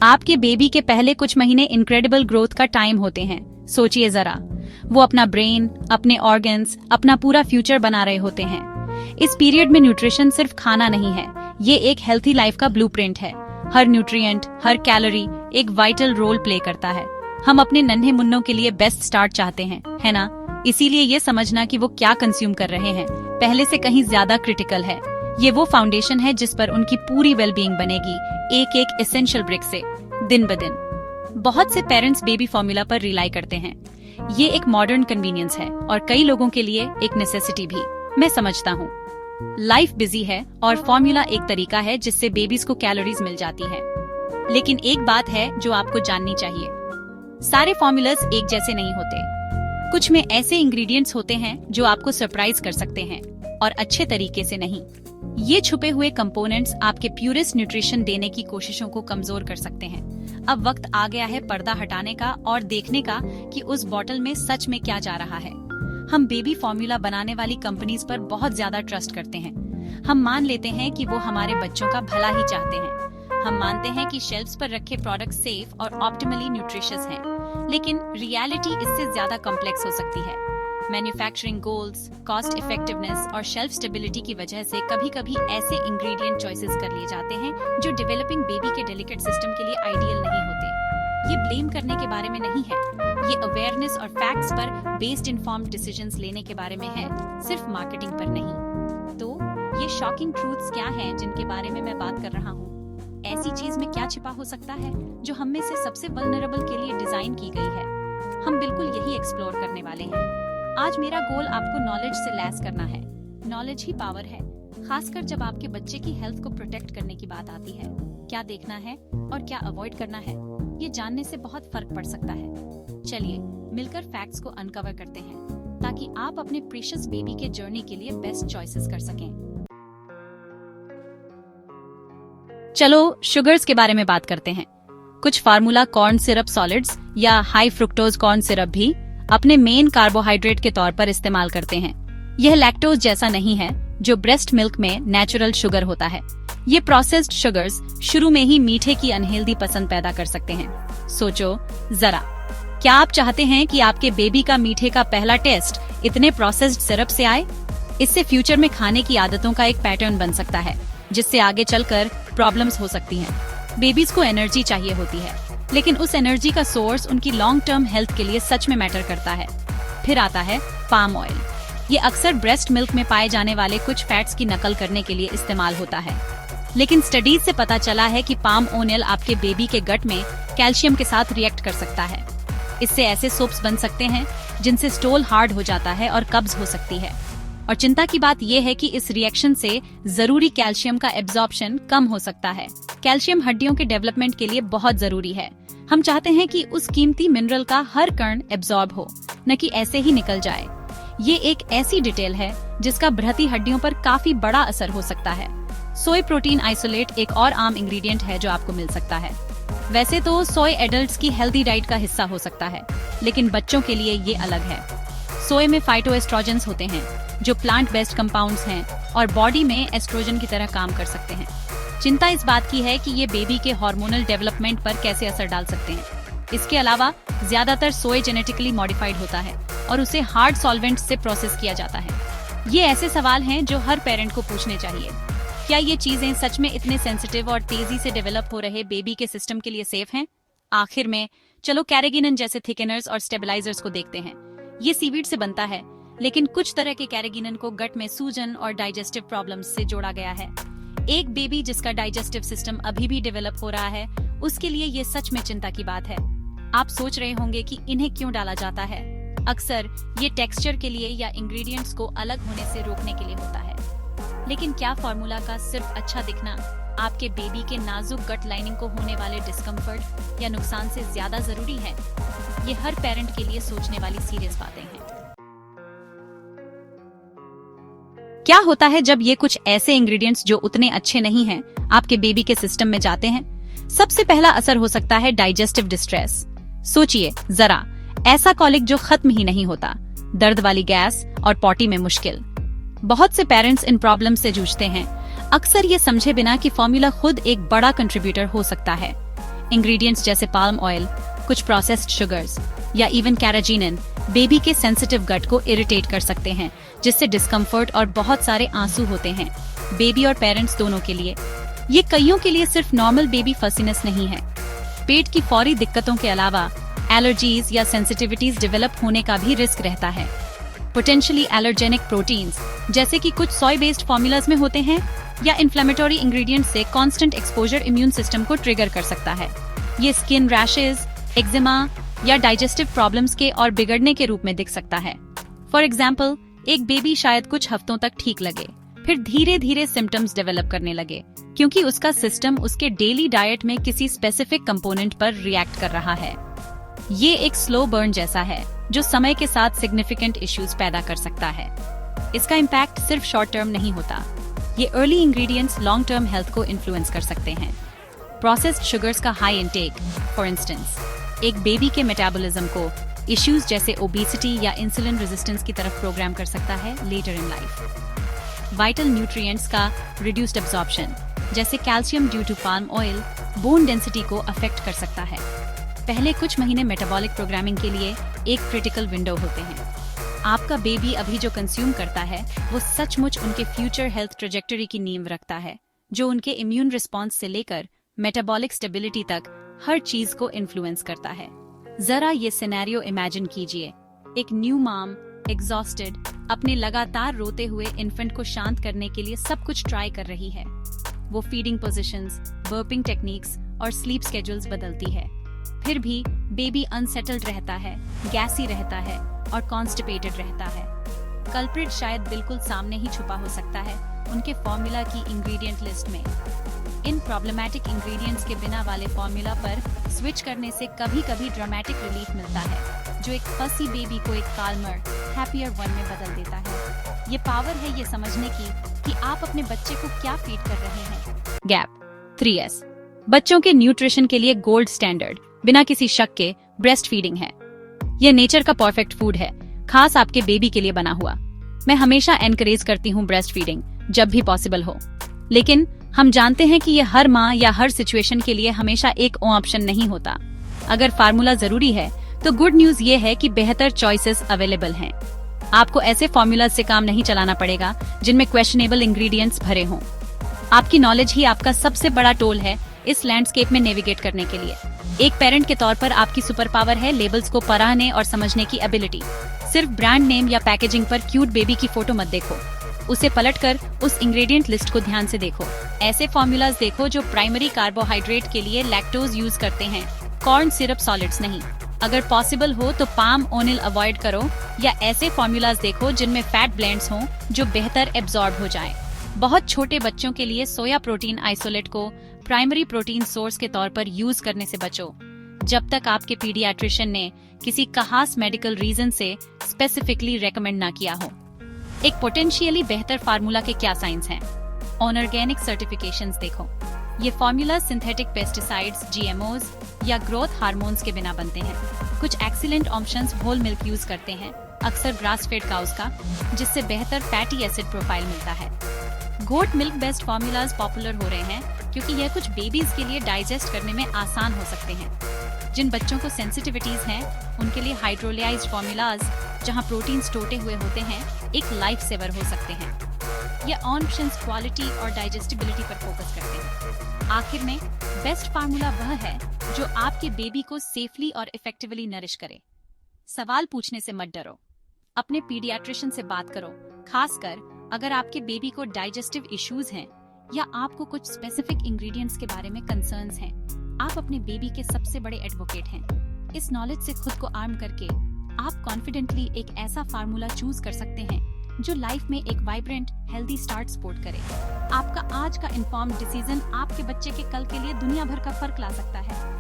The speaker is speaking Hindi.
आपके बेबी के पहले कुछ महीने इनक्रेडिबल ग्रोथ का टाइम होते हैं। सोचिए जरा, वो अपना ब्रेन, अपने ऑर्गन्स, अपना पूरा फ्यूचर बना रहे होते हैं। इस पीरियड में न्यूट्रिशन सिर्फ खाना नहीं है, ये एक हेल्थी लाइफ का ब्लूप्रिंट है। हर न्यूट्रिएंट, हर कैलोरी एक वाइटल रोल प्ले करता है। हम अपने नन्हे मुन्नों के लिए बेस्ट स्टार्ट चाहते हैं, है ना? इसीलिए ये समझना कि वो क्या कंज्यूम कर रहे हैं पहले से कहीं ज्यादा क्रिटिकल है। ये वो फाउंडेशन है जिस पर उनकी पूरी वेलबींग बनेगी, एक एक एसेंशियल ब्रिक से, दिन ब दिन। बहुत से पेरेंट्स बेबी फॉर्मूला पर रिलाई करते हैं। ये एक मॉडर्न कन्वीनियंस है और कई लोगों के लिए एक नेसेसिटी भी। मैं समझता हूँ, लाइफ बिजी है और फॉर्मूला एक तरीका है जिससे बेबीज को कैलोरीज मिल जाती है। लेकिन एक बात है जो आपको जाननी चाहिए, सारे फॉर्मूलाज एक जैसे नहीं होते। कुछ में ऐसे इंग्रेडिएंट्स होते हैं जो आपको सरप्राइज कर सकते हैं और अच्छे तरीके से नहीं। ये छुपे हुए कंपोनेंट्स आपके प्यूरेस्ट न्यूट्रिशन देने की कोशिशों को कमजोर कर सकते हैं। अब वक्त आ गया है पर्दा हटाने का और देखने का कि उस बॉटल में सच में क्या जा रहा है। हम बेबी फॉर्मूला बनाने वाली कंपनीज पर बहुत ज्यादा ट्रस्ट करते हैं। हम मान लेते हैं कि वो हमारे बच्चों का भला ही चाहते हैं। हम मानते हैं कि शेल्फ्स पर रखे प्रोडक्ट सेफ और ऑप्टिमली न्यूट्रिशियस हैं। लेकिन रियलिटी इससे ज्यादा कॉम्प्लेक्स हो सकती है। मैन्युफैक्चरिंग गोल्स, कॉस्ट इफेक्टिवनेस और शेल्फ स्टेबिलिटी की वजह से कभी-कभी ऐसे इंग्रेडिएंट चॉइसेस कर लिए जाते हैं जो डेवलपिंग बेबी के डेलिकेट सिस्टम के लिए आइडियल नहीं होते। ये ब्लेम करने के बारे में नहीं है, ये अवेयरनेस और फैक्ट्स पर बेस्ड इन्फॉर्म्ड डिसीजंस लेने के बारे में है, सिर्फ मार्केटिंग पर नहीं। तो ये शॉकिंग ट्रूथ्स क्या हैं जिनके बारे में मैं बात कर रहा हूँ? ऐसी चीज में क्या छिपा हो सकता है जो हम में से सबसे वल्नरेबल के लिए डिजाइन की गई है? हम बिल्कुल यही एक्सप्लोर करने वाले हैं। आज मेरा गोल आपको नॉलेज से लैस करना है। नॉलेज ही पावर है, खासकर जब आपके बच्चे की हेल्थ को प्रोटेक्ट करने की बात आती है। क्या देखना है और क्या अवॉइड करना है, ये जानने से बहुत फर्क पड़ सकता है। चलिए मिलकर फैक्ट्स को अनकवर करते हैं ताकि आप अपने प्रीशियस बेबी के जर्नी के लिए बेस्ट चॉइसेस कर सकें। चलो शुगर्स के बारे में बात करते हैं। कुछ फार्मूला कॉर्न सिरप सॉलिड्स या हाई फ्रुक्टोज कॉर्न सिरप भी अपने मेन कार्बोहाइड्रेट के तौर पर इस्तेमाल करते हैं। यह लैक्टोज जैसा नहीं है जो ब्रेस्ट मिल्क में नेचुरल शुगर होता है। ये प्रोसेस्ड शुगर्स शुरू में ही मीठे की अनहेल्दी पसंद पैदा कर सकते हैं। सोचो जरा, क्या आप चाहते हैं कि आपके बेबी का मीठे का पहला टेस्ट इतने प्रोसेस्ड सिरप से आए? इससे फ्यूचर में खाने की आदतों का एक पैटर्न बन सकता है जिससे आगे चलकर प्रॉब्लम्स हो सकती हैं। बेबीज को एनर्जी चाहिए होती है, लेकिन उस एनर्जी का सोर्स उनकी लॉन्ग टर्म हेल्थ के लिए सच में मैटर करता है। फिर आता है पाम ऑयल। ये अक्सर ब्रेस्ट मिल्क में पाए जाने वाले कुछ फैट्स की नकल करने के लिए इस्तेमाल होता है। लेकिन स्टडीज से पता चला है कि पाम ऑयल आपके बेबी के गट में कैल्शियम के साथ रिएक्ट कर सकता है। इससे ऐसे सोप्स बन सकते हैं जिनसे स्टूल हार्ड हो जाता है और कब्ज हो सकती है। और चिंता की बात यह है कि इस रिएक्शन से जरूरी कैल्शियम का एब्जॉर्प्शन कम हो सकता है। कैल्शियम हड्डियों के डेवलपमेंट के लिए बहुत जरूरी है। हम चाहते हैं कि उस कीमती मिनरल का हर कण एब्जॉर्ब हो, न कि ऐसे ही निकल जाए। ये एक ऐसी डिटेल है जिसका बृहती हड्डियों पर काफी बड़ा असर हो सकता है। सोय प्रोटीन आइसोलेट एक और आम इंग्रेडिएंट है जो आपको मिल सकता है। वैसे तो सोय एडल्ट्स की हेल्दी डाइट का हिस्सा हो सकता है, लेकिन बच्चों के लिए ये अलग है। सोय में फाइटोएस्ट्रोजेंस होते हैं जो प्लांट बेस्ड कंपाउंड्स हैं और बॉडी में एस्ट्रोजन की तरह काम कर सकते हैं। चिंता इस बात की है कि ये बेबी के हार्मोनल डेवलपमेंट पर कैसे असर डाल सकते हैं। इसके अलावा ज्यादातर सोय जेनेटिकली मॉडिफाइड होता है और उसे हार्ड सॉल्वेंट से प्रोसेस किया जाता है। ये ऐसे सवाल हैं जो हर पेरेंट को पूछने चाहिए। क्या ये चीजें सच में इतने सेंसिटिव और तेजी से डेवलप हो रहे बेबी के सिस्टम के लिए सेफ हैं? आखिर में चलो कैरेगिनन जैसे थिकनर्स और स्टेबलाइजर्स को देखते हैं। ये सीवीड से बनता है, लेकिन कुछ तरह के कैरेगिनन को गट में सूजन और डाइजेस्टिव प्रॉब्लम्स से जोड़ा गया है। एक बेबी जिसका डाइजेस्टिव सिस्टम अभी भी डेवलप हो रहा है, उसके लिए ये सच में चिंता की बात है। आप सोच रहे होंगे कि इन्हें क्यों डाला जाता है। अक्सर ये टेक्सचर के लिए या इंग्रेडिएंट्स को अलग होने से रोकने के लिए होता है। लेकिन क्या फार्मूला का सिर्फ अच्छा दिखना आपके बेबी के नाजुक गट लाइनिंग को होने वाले डिस्कम्फर्ट या नुकसान से ज्यादा जरूरी है? ये हर पेरेंट के लिए सोचने वाली सीरियस बातें हैं। क्या होता है जब ये कुछ ऐसे इंग्रेडिएंट्स जो उतने अच्छे नहीं हैं आपके बेबी के सिस्टम में जाते हैं? सबसे पहला असर हो सकता है डाइजेस्टिव डिस्ट्रेस। सोचिए जरा, ऐसा कॉलिक जो खत्म ही नहीं होता, दर्द वाली गैस और पॉटी में मुश्किल। बहुत से पेरेंट्स इन प्रॉब्लम से जूझते हैं, अक्सर ये समझे बिना कि फॉर्मूला खुद एक बड़ा कंट्रीब्यूटर हो सकता है। इंग्रेडिएंट्स जैसे पाल्म ऑयल, कुछ प्रोसेस्ड शुगर्स या इवन कैराजीनिन बेबी के सेंसिटिव गट को इरिटेट कर सकते हैं, जिससे डिस्कम्फर्ट और बहुत सारे आंसू होते हैं बेबी और पेरेंट्स दोनों के लिए। ये कईयों के लिए सिर्फ नॉर्मल बेबी फसीनेस नहीं है, पेट की फौरी दिक्कतों के अलावा एलर्जीज या सेंसिटिविटीज डेवलप होने का भी रिस्क रहता है। पोटेंशियली एलर्जेनिक प्रोटीन्स जैसे कि कुछ सोय बेस्ड फॉर्मूलाज में होते हैं या इन्फ्लेमेटरी इंग्रेडिएंट्स से कांस्टेंट एक्सपोजर इम्यून सिस्टम को ट्रिगर कर सकता है। ये स्किन रैशेज, एक्जिमा या डाइजेस्टिव प्रॉब्लम्स के और बिगड़ने के रूप में दिख सकता है। फॉर एग्जाम्पल, एक बेबी शायद कुछ हफ्तों तक ठीक लगे, फिर धीरे धीरे सिम्टम्स डेवलप करने लगे क्योंकि उसका सिस्टम उसके डेली डाइट में किसी स्पेसिफिक कंपोनेंट पर रिएक्ट कर रहा है। ये एक स्लो बर्न जैसा है जो समय के साथ सिग्निफिकेंट इश्यूज पैदा कर सकता है। इसका इम्पैक्ट सिर्फ शॉर्ट टर्म नहीं होता, ये early ingredients long term health को इन्फ्लुएंस कर सकते हैं। प्रोसेस्ड शुगर्स का हाई इंटेक, फॉर इंस्टेंस, एक बेबी के मेटाबॉलिज्म को इश्यूज जैसे ओबेसिटी या इंसुलिन रेजिस्टेंस की तरफ प्रोग्राम कर सकता है later in life. Vital nutrients का रिड्यूस्ड एब्जॉर्प्शन जैसे calcium due to palm oil bone density को अफेक्ट कर सकता है। पहले कुछ महीने मेटाबॉलिक प्रोग्रामिंग के लिए एक क्रिटिकल विंडो होते हैं। आपका बेबी अभी जो कंज्यूम करता है वो सचमुच उनके फ्यूचर हेल्थ ट्रेजेक्टरी की नींव रखता है, जो उनके इम्यून रिस्पॉन्स से लेकर मेटाबॉलिक स्टेबिलिटी तक हर चीज को इन्फ्लुएंस करता है। जरा ये सिनेरियो इमेजिन कीजिए, एक न्यू मॉम एग्जॉस्टेड अपने लगातार रोते हुए इन्फेंट को शांत करने के लिए सब कुछ ट्राई कर रही है। वो फीडिंग पोजीशंस, बर्पिंग टेक्निक्स और स्लीप स्केड्यूल्स बदलती है, फिर भी बेबी अनसेटल्ड रहता है, गैसी रहता है और कॉन्स्टिपेटेड रहता है। कल्प्रिट शायद बिल्कुल सामने ही छुपा हो सकता है, उनके फॉर्मूला की इंग्रेडिएंट लिस्ट में। इन प्रॉब्लमैटिक इंग्रेडिएंट्स के बिना वाले फॉर्मूला पर स्विच करने से कभी कभी ड्रामेटिक रिलीफ मिलता है, जो एक फसी बेबी को एक काल्मर, हैप्पियर वन में बदल देता है। ये पावर है ये समझने की कि आप अपने बच्चे को क्या फीड कर रहे हैं। गैप 3S बच्चों के न्यूट्रिशन के लिए गोल्ड स्टैंडर्ड, बिना किसी शक के ब्रेस्ट फीडिंग है। यह नेचर का परफेक्ट फूड है, खास आपके बेबी के लिए बना हुआ। मैं हमेशा एनकरेज करती हूँ ब्रेस्ट फीडिंग जब भी पॉसिबल हो, लेकिन हम जानते हैं कि यह हर माँ या हर सिचुएशन के लिए हमेशा एक ऑप्शन नहीं होता। अगर फार्मूला जरूरी है तो गुड न्यूज ये है कि बेहतर चॉइसेस अवेलेबल हैं। आपको ऐसे फॉर्मूला से काम नहीं चलाना पड़ेगा जिनमें क्वेश्चनेबल इंग्रेडिएंट्स भरे हों। आपकी नॉलेज ही आपका सबसे बड़ा टोल है इस लैंडस्केप में नेविगेट करने के लिए। एक पेरेंट के तौर पर आपकी सुपर पावर है लेबल्स को पढ़ने और समझने की एबिलिटी। सिर्फ ब्रांड नेम या पैकेजिंग पर क्यूट बेबी की फोटो मत देखो, उसे पलटकर उस इंग्रेडिएंट लिस्ट को ध्यान से देखो। ऐसे फॉर्मूलाज देखो जो प्राइमरी कार्बोहाइड्रेट के लिए लैक्टोज यूज करते हैं, कॉर्न सिरप सॉलिड्स नहीं। अगर पॉसिबल हो तो पाम ओनिल अवॉइड करो, या ऐसे फॉर्मूलाज देखो जिनमें फैट ब्लेंड्स हों जो बेहतर एब्जॉर्ब हो जाएं। बहुत छोटे बच्चों के लिए सोया प्रोटीन आइसोलेट को प्राइमरी प्रोटीन सोर्स के तौर पर यूज करने से बचो, जब तक आपके पीडियाट्रिशियन ने किसी खास मेडिकल रीजन से स्पेसिफिकली रेकमेंड ना किया हो। एक पोटेंशियली बेहतर फार्मूला के क्या साइंस हैं? ऑर्गेनिक सर्टिफिकेशंस देखो। ये फार्मूला सिंथेटिक पेस्टिसाइड्स, जीएमओज या ग्रोथ हार्मोन्स के बिना बनते हैं। कुछ excellent options whole milk use करते हैं, अक्सर ग्रास फेड काउस का, जिससे बेहतर फैटी एसिड प्रोफाइल मिलता है। Goat milk based formulas popular हो रहे हैं क्योंकि यह कुछ बेबीज के लिए डाइजेस्ट करने में आसान हो सकते हैं। जिन बच्चों को सेंसिटिविटीज हैं, उनके लिए हाइड्रोलाइज्ड फार्मूलाज जहां प्रोटीन्स टोटे हुए होते हैं एक लाइफ सेवर हो सकते हैं। ये ऑप्शंस क्वालिटी और डाइजेस्टिबिलिटी पर फोकस करते हैं। आखिर में बेस्ट फार्मूला वह है जो आपके बेबी को सेफली और इफेक्टिवली नरिश करे। सवाल पूछने से मत डरो, अपने पीडियाट्रिशियन से बात करो, खासकर अगर आपके बेबी को डाइजेस्टिव इश्यूज हैं या आपको कुछ स्पेसिफिक इंग्रेडिएंट्स के बारे में कंसर्न्स हैं। आप अपने बेबी के सबसे बड़े एडवोकेट हैं। इस नॉलेज से खुद को आर्म करके आप कॉन्फिडेंटली एक ऐसा फार्मूला चूज कर सकते हैं जो लाइफ में एक वाइब्रेंट हेल्दी स्टार्ट सपोर्ट करे। आपका आज का इन्फॉर्म्ड डिसीजन आपके बच्चे के कल के लिए दुनिया भर का फर्क ला सकता है।